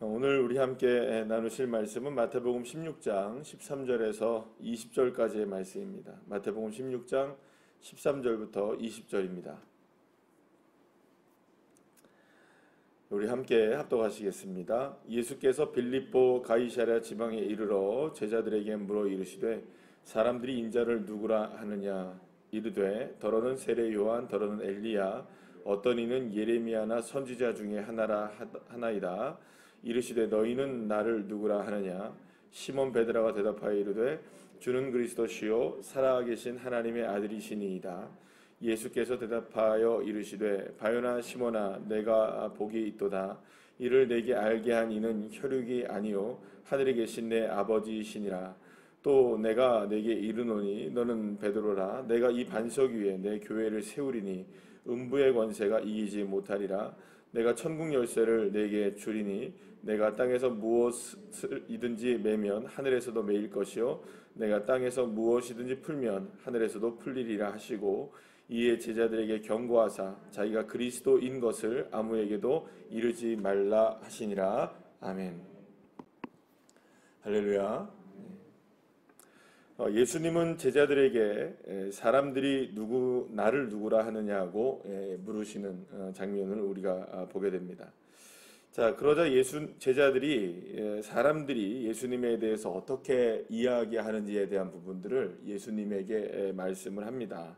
오늘 우리 함께 나누실 말씀은 마태복음 16장 13절에서 20절까지의 말씀입니다. 마태복음 16장 13절부터 20절입니다. 우리 함께 합독하시겠습니다. 예수께서 빌립보 가이사랴 지방에 이르러 제자들에게 물어 이르시되 사람들이 인자를 누구라 하느냐 이르되 더러는 세례 요한 더러는 엘리야 어떤 이는 예레미야나 선지자 중에 하나이다. 이르시되 너희는 나를 누구라 하느냐 시몬 베드로가 대답하여 이르되 주는 그리스도시요 살아계신 하나님의 아들이시니이다. 예수께서 대답하여 이르시되 바요나 시몬아 내가 복이 있도다. 이를 내게 알게 한 이는 혈육이 아니요 하늘에 계신 내 아버지이시니라. 또 내가 내게 이르노니 너는 베드로라. 내가 이 반석 위에 내 교회를 세우리니 음부의 권세가 이기지 못하리라. 내가 천국 열쇠를 내게 주리니 내가 땅에서 무엇이든지 매면 하늘에서도 매일 것이요 내가 땅에서 무엇이든지 풀면 하늘에서도 풀리리라 하시고 이에 제자들에게 경고하사 자기가 그리스도인 것을 아무에게도 이르지 말라 하시니라. 아멘. 할렐루야. 예수님은 제자들에게 사람들이 나를 누구라 하느냐고 물으시는 장면을 우리가 보게 됩니다. 자, 그러자 제자들이 사람들이 예수님에 대해서 어떻게 이야기하는지에 대한 부분들을 예수님에게 말씀을 합니다.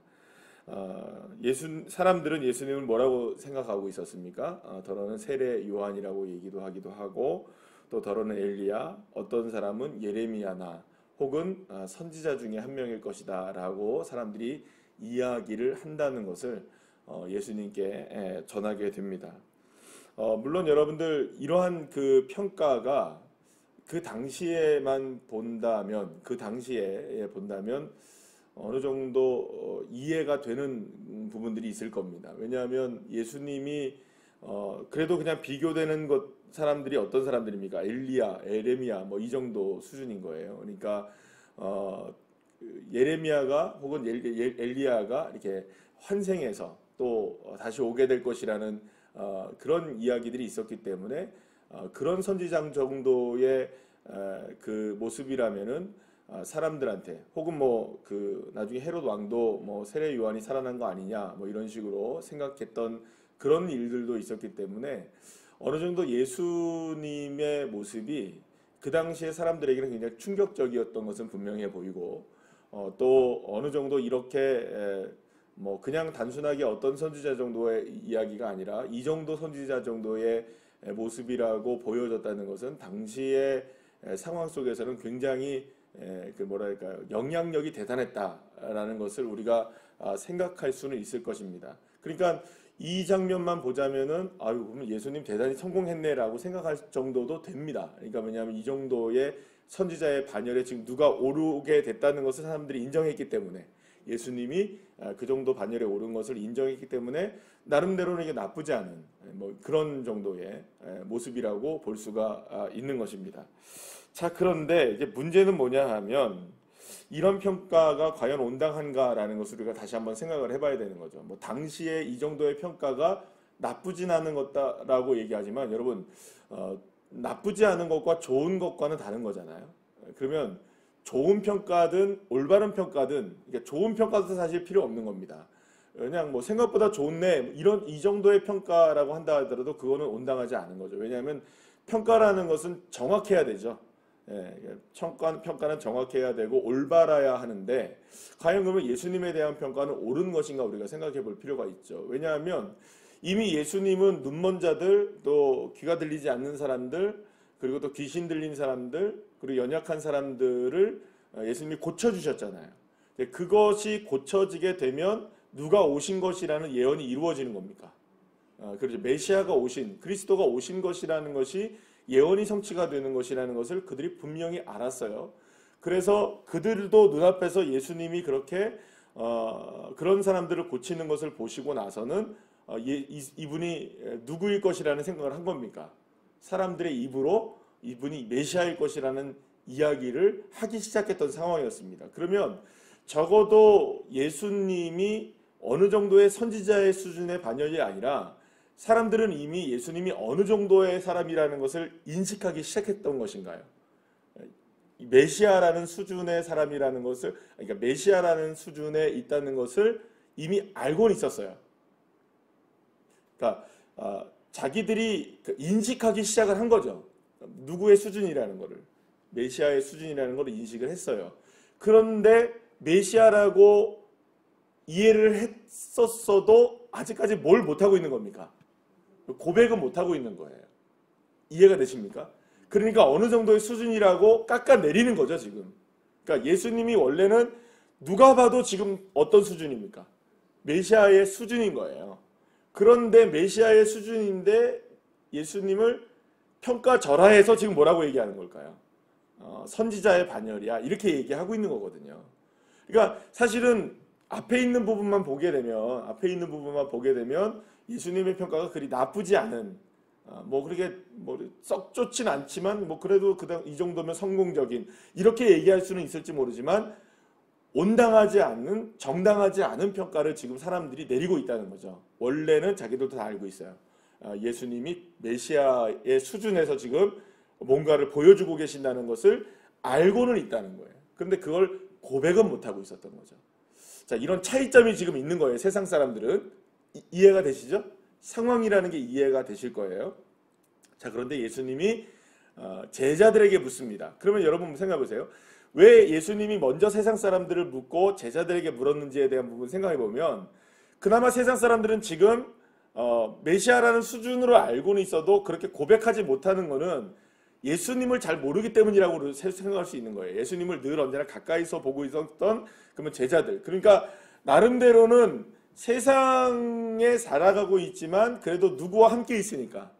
사람들은 예수님을 뭐라고 생각하고 있었습니까? 더러는 세례 요한이라고 얘기도 하기도 하고 또 더러는 엘리야, 어떤 사람은 예레미야나 혹은 선지자 중에 한 명일 것이다 라고 사람들이 이야기를 한다는 것을 예수님께 전하게 됩니다. 물론 여러분들 이러한 그 평가가 그 당시에 본다면 어느 정도 이해가 되는 부분들이 있을 겁니다. 왜냐하면 예수님이 그래도 그냥 비교되는 사람들이 어떤 사람들입니까? 엘리야, 예레미야 뭐 이 정도 수준인 거예요. 그러니까 예레미야가 혹은 엘리야가 이렇게 환생해서 또 다시 오게 될 것이라는 그런 이야기들이 있었기 때문에 그런 선지자 정도의 그 모습이라면은 사람들한테 혹은 나중에 헤롯 왕도 세례 요한이 살아난 거 아니냐 이런 식으로 생각했던 그런 일들도 있었기 때문에 어느 정도 예수님의 모습이 그 당시에 사람들에게는 굉장히 충격적이었던 것은 분명해 보이고 또 어느 정도 이렇게 그냥 단순하게 어떤 선지자 정도의 이야기가 아니라 이 정도 선지자 정도의 모습이라고 보여졌다는 것은 당시의 상황 속에서는 굉장히 영향력이 대단했다라는 것을 우리가 생각할 수는 있을 것입니다. 그러니까 이 장면만 보자면은 그러면 예수님 대단히 성공했네라고 생각할 정도도 됩니다. 그러니까 왜냐하면 이 정도의 선지자의 반열에 지금 누가 오르게 됐다는 것을 사람들이 인정했기 때문에 예수님이 그 정도 반열에 오른 것을 인정했기 때문에 나름대로는 이게 나쁘지 않은 그런 정도의 모습이라고 볼 수가 있는 것입니다. 자, 그런데 이제 문제는 뭐냐 하면 이런 평가가 과연 온당한가라는 것을 우리가 다시 한번 생각을 해봐야 되는 거죠. 당시에 이 정도의 평가가 나쁘진 않은 것다라고 얘기하지만 여러분 나쁘지 않은 것과 좋은 것과는 다른 거잖아요. 그러면 좋은 평가든 올바른 평가든 그러니까 좋은 평가도 사실 필요 없는 겁니다. 그냥 생각보다 좋네 이 정도의 평가라고 한다 하더라도 그거는 온당하지 않은 거죠. 왜냐하면 평가라는 것은 정확해야 되죠. 평가는 정확해야 되고 올바라야 하는데 과연 그러면 예수님에 대한 평가는 옳은 것인가 우리가 생각해 볼 필요가 있죠. 왜냐하면 이미 예수님은 눈먼 자들 또 귀가 들리지 않는 사람들 그리고 또 귀신 들린 사람들 그리고 연약한 사람들을 예수님이 고쳐주셨잖아요. 그것이 고쳐지게 되면 누가 오신 것이라는 예언이 이루어지는 겁니까? 그렇죠. 메시아가 오신 그리스도가 오신 것이라는 것이 예언이 성취가 되는 것이라는 것을 그들이 분명히 알았어요. 그래서 그들도 눈앞에서 예수님이 그렇게 그런 사람들을 고치는 것을 보시고 나서는 이분이 누구일 것이라는 생각을 한 겁니까? 사람들의 입으로 이분이 메시아일 것이라는 이야기를 하기 시작했던 상황이었습니다. 그러면 적어도 예수님이 어느 정도의 선지자의 수준의 반열이 아니라 사람들은 이미 예수님이 어느 정도의 사람이라는 것을 인식하기 시작했던 것인가요? 메시아라는 수준의 사람이라는 것을, 그러니까 메시아라는 수준에 있다는 것을 이미 알고는 있었어요. 그러니까 자기들이 인식하기 시작을 한 거죠. 누구의 수준이라는 것을, 메시아의 수준이라는 것을 인식을 했어요. 그런데 메시아라고 이해를 했었어도 아직까지 뭘 못하고 있는 겁니까? 고백은 못하고 있는 거예요. 이해가 되십니까? 그러니까 어느 정도의 수준이라고 깎아내리는 거죠, 지금. 그러니까 예수님이 원래는 누가 봐도 지금 어떤 수준입니까? 메시아의 수준인 거예요. 그런데 메시아의 수준인데 예수님을 평가절하해서 지금 뭐라고 얘기하는 걸까요? 선지자의 반열이야. 이렇게 얘기하고 있는 거거든요. 그러니까 사실은 앞에 있는 부분만 보게 되면 예수님의 평가가 그리 나쁘지 않은, 뭐 그렇게 뭐 썩 좋진 않지만 뭐 그래도 이 정도면 성공적인, 이렇게 얘기할 수는 있을지 모르지만 온당하지 않는, 정당하지 않은 평가를 지금 사람들이 내리고 있다는 거죠. 원래는 자기들도 다 알고 있어요. 예수님이 메시아의 수준에서 지금 뭔가를 보여주고 계신다는 것을 알고는 있다는 거예요. 그런데 그걸 고백은 못하고 있었던 거죠. 자, 이런 차이점이 지금 있는 거예요. 세상 사람들은. 이해가 되시죠? 상황이라는 게 이해가 되실 거예요. 자, 그런데 예수님이 제자들에게 묻습니다. 그러면 여러분 생각해 보세요. 왜 예수님이 먼저 세상 사람들을 묻고 제자들에게 물었는지에 대한 부분 생각해 보면, 그나마 세상 사람들은 지금 메시아라는 수준으로 알고는 있어도 그렇게 고백하지 못하는 거는 예수님을 잘 모르기 때문이라고 생각할 수 있는 거예요. 예수님을 늘 언제나 가까이서 보고 있었던 그러면 제자들. 그러니까 나름대로는 세상에 살아가고 있지만 그래도 누구와 함께 있으니까,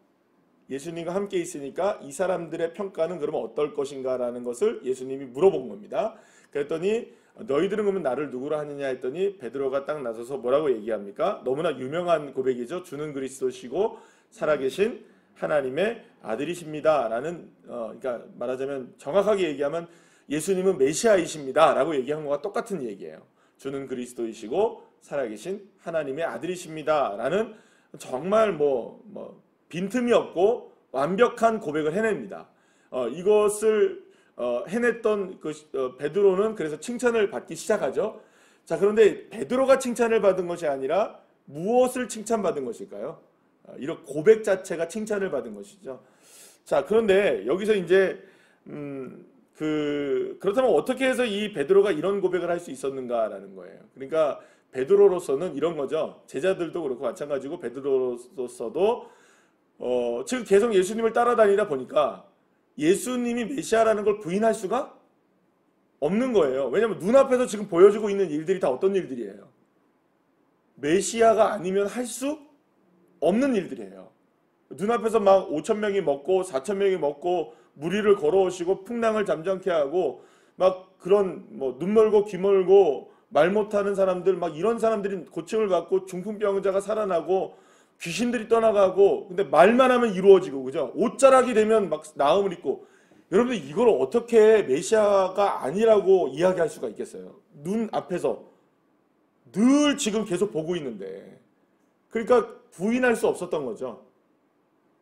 예수님과 함께 있으니까 이 사람들의 평가는 그러면 어떨 것인가라는 것을 예수님이 물어본 겁니다. 그랬더니 너희들은 그러면 나를 누구로 하느냐 했더니 베드로가 딱 나서서 뭐라고 얘기합니까? 너무나 유명한 고백이죠. 주는 그리스도시고 살아계신 하나님의 아들이십니다 라는, 그러니까 말하자면 정확하게 얘기하면 예수님은 메시아이십니다 라고 얘기한 것과 똑같은 얘기예요. 주는 그리스도이시고 살아계신 하나님의 아들이십니다 라는 정말 빈틈이 없고 완벽한 고백을 해냅니다. 이것을 해냈던 베드로는 그래서 칭찬을 받기 시작하죠. 자, 그런데 베드로가 칭찬을 받은 것이 아니라 무엇을 칭찬받은 것일까요? 이런 고백 자체가 칭찬을 받은 것이죠. 자, 그런데 여기서 이제 그렇다면 어떻게 해서 이 베드로가 이런 고백을 할 수 있었는가라는 거예요. 그러니까 베드로로서는 이런 거죠. 제자들도 그렇고 마찬가지고 베드로로서도 지금 계속 예수님을 따라다니다 보니까 예수님이 메시아라는 걸 부인할 수가 없는 거예요. 왜냐하면 눈앞에서 지금 보여주고 있는 일들이 다 어떤 일들이에요? 메시아가 아니면 할 수 없는 일들이에요. 눈앞에서 막 5,000명이 먹고 4,000명이 먹고 무리를 걸어오시고 풍랑을 잠잠케 하고 막 그런 눈 멀고 귀 멀고 말 못하는 사람들, 막 이런 사람들이 고침을 받고 중풍병자가 살아나고 귀신들이 떠나가고, 근데 말만 하면 이루어지고, 그죠? 옷자락이 되면 막 나음을 입고. 여러분들 이걸 어떻게 메시아가 아니라고 이야기할 수가 있겠어요? 눈 앞에서 늘 지금 계속 보고 있는데. 그러니까 부인할 수 없었던 거죠.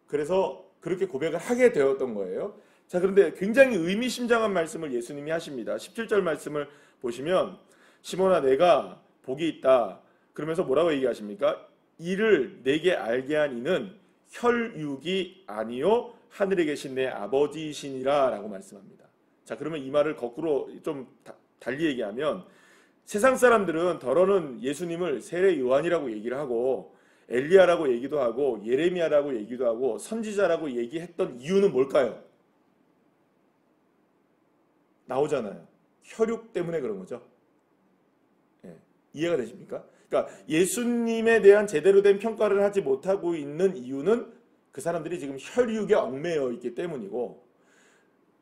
그래서 그렇게 고백을 하게 되었던 거예요. 자, 그런데 굉장히 의미심장한 말씀을 예수님이 하십니다. 17절 말씀을 보시면 시몬아 내가 복이 있다. 그러면서 뭐라고 얘기하십니까? 이를 내게 알게 한 이는 혈육이 아니요 하늘에 계신 내 아버지이시니라 라고 말씀합니다. 자, 그러면 이 말을 거꾸로 좀 달리 얘기하면 세상 사람들은 더러는 예수님을 세례 요한이라고 얘기를 하고 엘리야라고 얘기도 하고 예레미야라고 얘기도 하고 선지자라고 얘기했던 이유는 뭘까요? 나오잖아요. 혈육 때문에 그런 거죠. 예, 이해가 되십니까? 그러니까 예수님에 대한 제대로 된 평가를 하지 못하고 있는 이유는 그 사람들이 지금 혈육에 얽매여 있기 때문이고,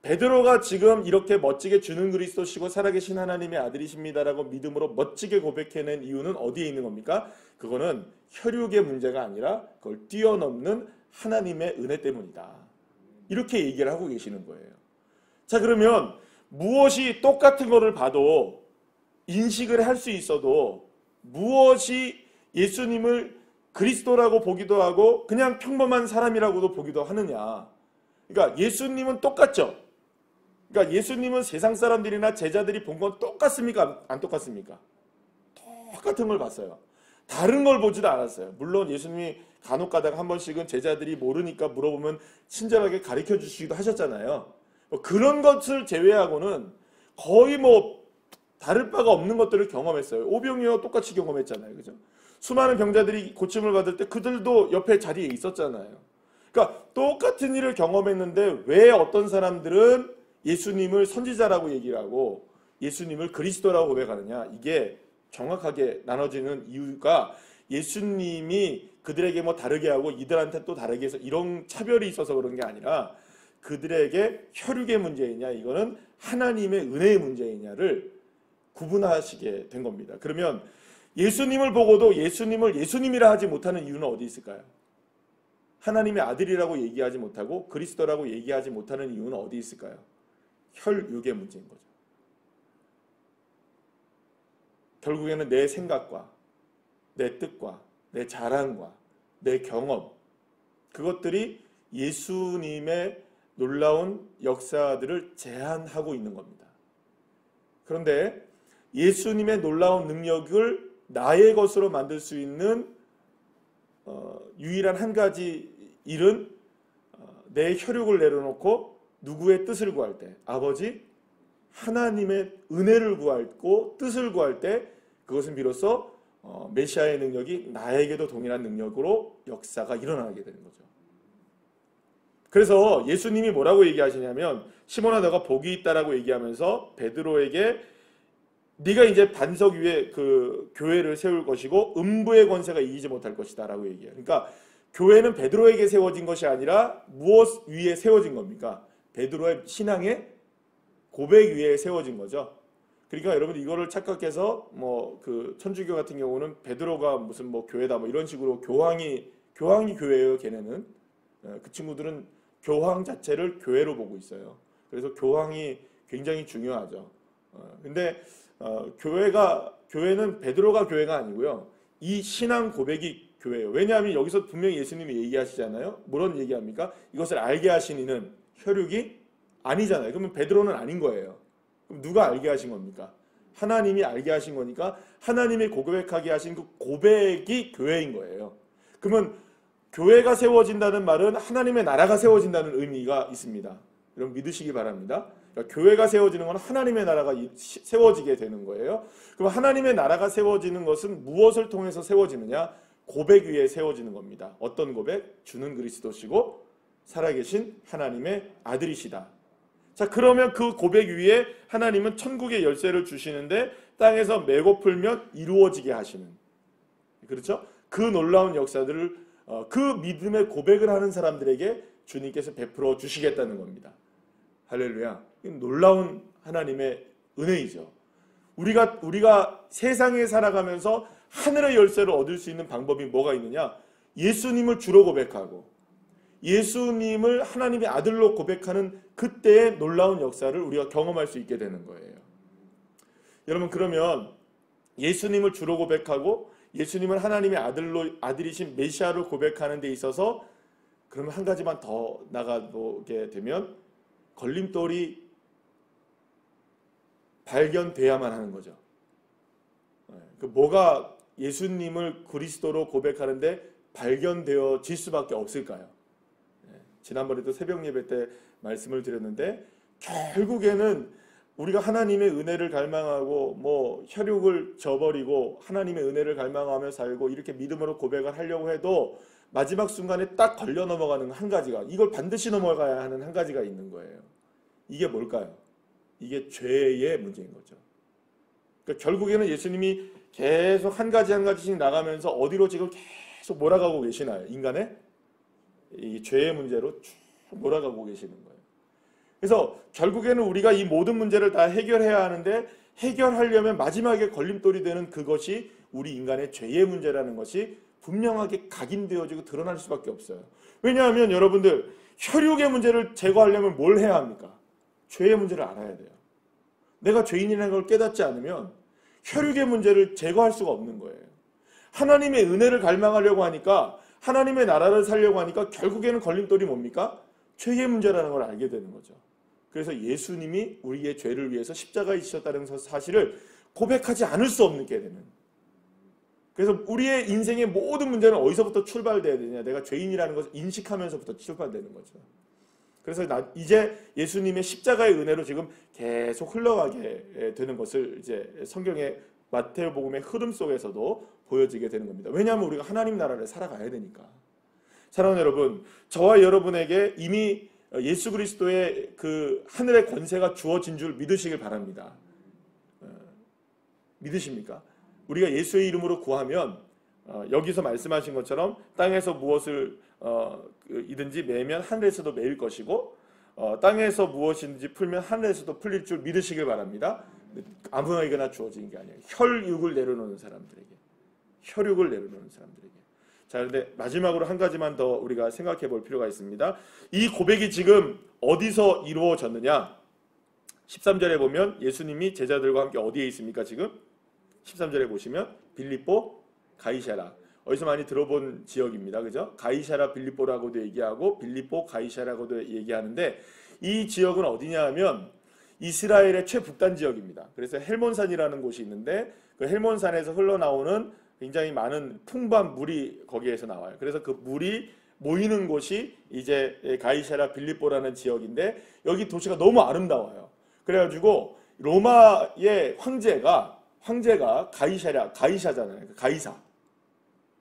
베드로가 지금 이렇게 멋지게 주는 그리스도시고 살아계신 하나님의 아들이십니다라고 믿음으로 멋지게 고백해낸 이유는 어디에 있는 겁니까? 그거는 혈육의 문제가 아니라 그걸 뛰어넘는 하나님의 은혜 때문이다. 이렇게 얘기를 하고 계시는 거예요. 자, 그러면 무엇이 똑같은 거를 봐도 인식을 할 수 있어도 무엇이 예수님을 그리스도라고 보기도 하고 그냥 평범한 사람이라고도 보기도 하느냐. 그러니까 예수님은 똑같죠. 그러니까 예수님은 세상 사람들이나 제자들이 본 건 똑같습니까? 안 똑같습니까? 똑같은 걸 봤어요. 다른 걸 보지도 않았어요. 물론 예수님이 간혹 가다가 한 번씩은 제자들이 모르니까 물어보면 친절하게 가르쳐 주시기도 하셨잖아요. 그런 것을 제외하고는 거의 뭐 다를 바가 없는 것들을 경험했어요. 오병이어 똑같이 경험했잖아요. 그죠? 수많은 병자들이 고침을 받을 때 그들도 옆에 자리에 있었잖아요. 그러니까 똑같은 일을 경험했는데 왜 어떤 사람들은 예수님을 선지자라고 얘기를 하고 예수님을 그리스도라고 고백하느냐. 이게 정확하게 나눠지는 이유가 예수님이 그들에게 뭐 다르게 하고 이들한테 또 다르게 해서 이런 차별이 있어서 그런 게 아니라 그들에게 혈육의 문제이냐 이거는 하나님의 은혜의 문제이냐를 구분하시게 된 겁니다. 그러면 예수님을 보고도 예수님을 예수님이라 하지 못하는 이유는 어디 있을까요? 하나님의 아들이라고 얘기하지 못하고 그리스도라고 얘기하지 못하는 이유는 어디 있을까요? 혈육의 문제인 거죠. 결국에는 내 생각과 내 뜻과 내 자랑과 내 경험 그것들이 예수님의 놀라운 역사들을 제한하고 있는 겁니다. 그런데 예수님의 놀라운 능력을 나의 것으로 만들 수 있는 유일한 한 가지 일은 내 혈육을 내려놓고 누구의 뜻을 구할 때 아버지 하나님의 은혜를 구하고 뜻을 구할 때 그것은 비로소 메시아의 능력이 나에게도 동일한 능력으로 역사가 일어나게 되는 거죠. 그래서 예수님이 뭐라고 얘기하시냐면 시몬아 너가 복이 있다라고 얘기하면서 베드로에게 네가 이제 반석 위에 그 교회를 세울 것이고 음부의 권세가 이기지 못할 것이다 라고 얘기해요. 그러니까 교회는 베드로에게 세워진 것이 아니라 무엇 위에 세워진 겁니까? 베드로의 신앙의 고백 위에 세워진 거죠. 그러니까 여러분 이거를 착각해서 뭐 그 천주교 같은 경우는 베드로가 무슨 뭐 교회다 뭐 이런 식으로 교황이 교회예요. 걔네는 그 친구들은 교황 자체를 교회로 보고 있어요. 그래서 교황이 굉장히 중요하죠. 근데 교회는 베드로가 교회가 아니고요. 이 신앙 고백이 교회예요. 왜냐하면 여기서 분명히 예수님이 얘기하시잖아요. 뭐런 얘기합니까? 이것을 알게 하신 이는 혈육이 아니잖아요. 그러면 베드로는 아닌 거예요. 그럼 누가 알게 하신 겁니까? 하나님이 알게 하신 거니까 하나님이 고백하게 하신 그 고백이 교회인 거예요. 그러면 교회가 세워진다는 말은 하나님의 나라가 세워진다는 의미가 있습니다. 여러분 믿으시기 바랍니다. 그러니까 교회가 세워지는 건 하나님의 나라가 세워지게 되는 거예요. 그럼 하나님의 나라가 세워지는 것은 무엇을 통해서 세워지느냐? 고백 위에 세워지는 겁니다. 어떤 고백? 주는 그리스도시고 살아계신 하나님의 아들이시다. 자, 그러면 그 고백 위에 하나님은 천국의 열쇠를 주시는데 땅에서 메고 풀면 이루어지게 하시는, 그렇죠? 그 놀라운 역사들을 그 믿음의 고백을 하는 사람들에게 주님께서 베풀어 주시겠다는 겁니다. 할렐루야. 놀라운 하나님의 은혜이죠. 우리가 세상에 살아가면서 하늘의 열쇠를 얻을 수 있는 방법이 뭐가 있느냐? 예수님을 주로 고백하고 예수님을 하나님의 아들로 고백하는 그때의 놀라운 역사를 우리가 경험할 수 있게 되는 거예요. 여러분 그러면 예수님을 주로 고백하고 예수님을 하나님의 아들이신 메시아로 고백하는 데 있어서 그러면 한 가지만 더 나가보게 되면 걸림돌이 발견돼야만 하는 거죠. 뭐가 예수님을 그리스도로 고백하는데 발견되어질 수밖에 없을까요? 지난번에도 새벽 예배 때 말씀을 드렸는데 결국에는 우리가 하나님의 은혜를 갈망하고 뭐 혈육을 저버리고 하나님의 은혜를 갈망하며 살고 이렇게 믿음으로 고백을 하려고 해도 마지막 순간에 딱 걸려 넘어가는 한 가지가, 이걸 반드시 넘어가야 하는 한 가지가 있는 거예요. 이게 뭘까요? 이게 죄의 문제인 거죠. 그러니까 결국에는 예수님이 계속 한 가지 한 가지씩 나가면서 어디로 지금 계속 몰아가고 계시나요? 인간의 이 죄의 문제로 쭉 몰아가고 계시는 거예요. 그래서 결국에는 우리가 이 모든 문제를 다 해결해야 하는데 해결하려면 마지막에 걸림돌이 되는 그것이 우리 인간의 죄의 문제라는 것이 분명하게 각인되어지고 드러날 수밖에 없어요. 왜냐하면 여러분들 혈육의 문제를 제거하려면 뭘 해야 합니까? 죄의 문제를 알아야 돼요. 내가 죄인이라는 걸 깨닫지 않으면 혈육의 문제를 제거할 수가 없는 거예요. 하나님의 은혜를 갈망하려고 하니까, 하나님의 나라를 살려고 하니까 결국에는 걸림돌이 뭡니까? 죄의 문제라는 걸 알게 되는 거죠. 그래서 예수님이 우리의 죄를 위해서 십자가에 지셨다는 사실을 고백하지 않을 수 없게 되는. 그래서 우리의 인생의 모든 문제는 어디서부터 출발돼야 되냐? 내가 죄인이라는 것을 인식하면서부터 출발되는 거죠. 그래서 이제 예수님의 십자가의 은혜로 지금 계속 흘러가게 되는 것을 이제 성경의 마태복음의 흐름 속에서도 보여지게 되는 겁니다. 왜냐하면 우리가 하나님 나라를 살아가야 되니까. 사랑하는 여러분, 저와 여러분에게 이미 예수 그리스도의 그 하늘의 권세가 주어진 줄 믿으시길 바랍니다. 믿으십니까? 우리가 예수의 이름으로 구하면 여기서 말씀하신 것처럼 땅에서 무엇을 이든지 매면 하늘에서도 매일 것이고 땅에서 무엇인지 풀면 하늘에서도 풀릴 줄 믿으시길 바랍니다. 아무에게나 주어진 게 아니에요. 혈육을 내려놓는 사람들에게. 혈육을 내려놓는 사람들에게. 자, 그런데 마지막으로 한 가지만 더 우리가 생각해 볼 필요가 있습니다. 이 고백이 지금 어디서 이루어졌느냐? 13절에 보면 예수님이 제자들과 함께 어디에 있습니까? 지금 13절에 보시면 빌립보, 가이사라. 어디서 많이 들어본 지역입니다. 그죠? 가이사라 빌립보라고도 얘기하고 빌립보 가이사라고도 얘기하는데, 이 지역은 어디냐 하면 이스라엘의 최북단 지역입니다. 그래서 헬몬산이라는 곳이 있는데, 그 헬몬산에서 흘러나오는 굉장히 많은 풍부한 물이 거기에서 나와요. 그래서 그 물이 모이는 곳이 이제 가이사라 빌립보라는 지역인데, 여기 도시가 너무 아름다워요. 그래가지고 로마의 황제가 가이사잖아요. 가이사.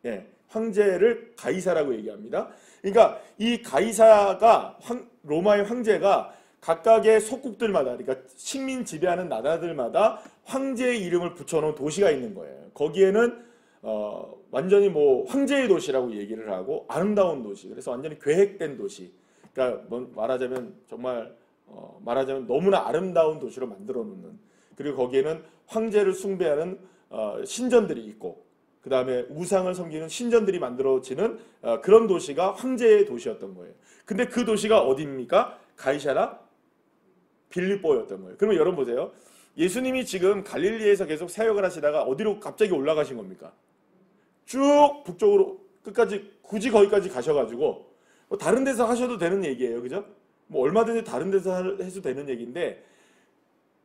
예, 황제를 가이사라고 얘기합니다. 그러니까 이 가이사가 로마의 황제가 각각의 속국들마다, 그러니까 식민 지배하는 나라들마다 황제의 이름을 붙여놓은 도시가 있는 거예요. 거기에는 완전히 뭐 황제의 도시라고 얘기를 하고 아름다운 도시, 그래서 완전히 계획된 도시. 그러니까 말하자면 정말 말하자면 너무나 아름다운 도시로 만들어 놓는. 그리고 거기에는 황제를 숭배하는 신전들이 있고, 그 다음에 우상을 섬기는 신전들이 만들어지는 그런 도시가 황제의 도시였던 거예요. 근데 그 도시가 어디입니까? 가이사라 빌립보였던 거예요. 그러면 여러분 보세요. 예수님이 지금 갈릴리에서 계속 사역을 하시다가 어디로 갑자기 올라가신 겁니까? 쭉 북쪽으로 끝까지 굳이 거기까지 가셔가지고 뭐 다른 데서 하셔도 되는 얘기예요. 그죠? 뭐 얼마든지 다른 데서 해도 되는 얘기인데,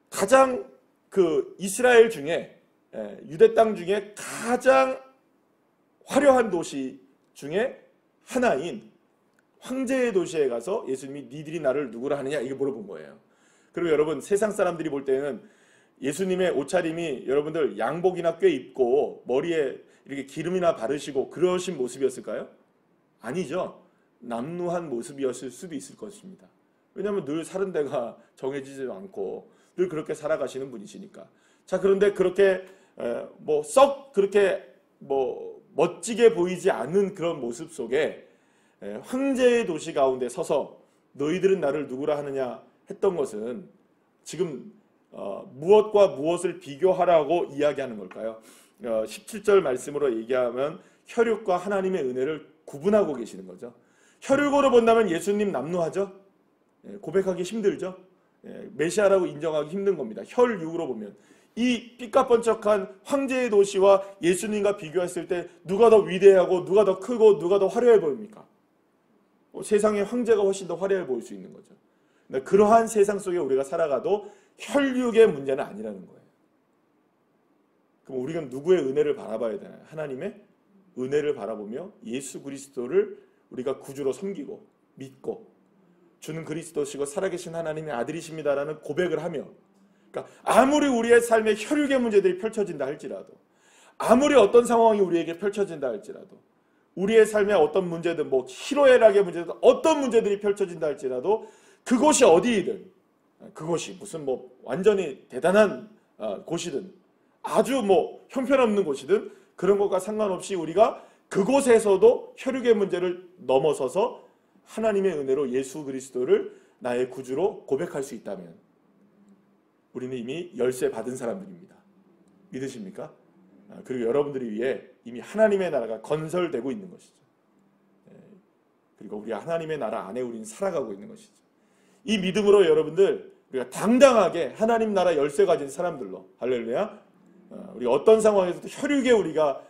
가장 그 이스라엘 중에 유대 땅 중에 가장 화려한 도시 중에 하나인 황제의 도시에 가서 예수님이 니들이 나를 누구라 하느냐 이게 물어본 거예요. 그리고 여러분, 세상 사람들이 볼 때는 예수님의 옷차림이 여러분들 양복이나 꽤 입고 머리에 이렇게 기름이나 바르시고 그러신 모습이었을까요? 아니죠. 남루한 모습이었을 수도 있을 것입니다. 왜냐하면 늘 사는 데가 정해지지 않고 늘 그렇게 살아가시는 분이시니까. 자, 그런데 그렇게 뭐 썩 그렇게 뭐 멋지게 보이지 않는 그런 모습 속에 황제의 도시 가운데 서서 너희들은 나를 누구라 하느냐 했던 것은 지금 무엇과 무엇을 비교하라고 이야기하는 걸까요? 17절 말씀으로 얘기하면 혈육과 하나님의 은혜를 구분하고 계시는 거죠. 혈육으로 본다면 예수님 남루하죠? 고백하기 힘들죠? 메시아라고 인정하기 힘든 겁니다. 혈육으로 보면. 이 삐까번쩍한 황제의 도시와 예수님과 비교했을 때 누가 더 위대하고 누가 더 크고 누가 더 화려해 보입니까? 세상의 황제가 훨씬 더 화려해 보일 수 있는 거죠. 그러한 세상 속에 우리가 살아가도 혈육의 문제는 아니라는 거예요. 그럼 우리가 누구의 은혜를 바라봐야 되나요? 하나님의 은혜를 바라보며 예수 그리스도를 우리가 구주로 섬기고 믿고 주는 그리스도시고 살아계신 하나님의 아들이십니다라는 고백을 하며, 그러니까 아무리 우리의 삶에 혈육의 문제들이 펼쳐진다 할지라도, 아무리 어떤 상황이 우리에게 펼쳐진다 할지라도, 우리의 삶에 어떤 문제든 뭐 희로애락의 문제든 어떤 문제들이 펼쳐진다 할지라도, 그곳이 어디이든, 그곳이 무슨 뭐 완전히 대단한 곳이든 아주 뭐 형편없는 곳이든 그런 것과 상관없이 우리가 그곳에서도 혈육의 문제를 넘어서서 하나님의 은혜로 예수 그리스도를 나의 구주로 고백할 수 있다면 우리는 이미 열쇠 받은 사람들입니다. 믿으십니까? 그리고 여러분들이 위해 이미 하나님의 나라가 건설되고 있는 것이죠. 그리고 우리가 하나님의 나라 안에 우리는 살아가고 있는 것이죠. 이 믿음으로 여러분들 우리가 당당하게 하나님 나라 열쇠 가진 사람들로, 할렐루야, 우리 어떤 상황에서도 혈육에 우리가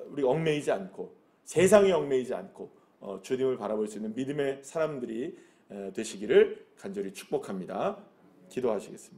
우리 얽매이지 않고 세상에 얽매이지 않고 주님을 바라볼 수 있는 믿음의 사람들이 되시기를 간절히 축복합니다. 기도하시겠습니다.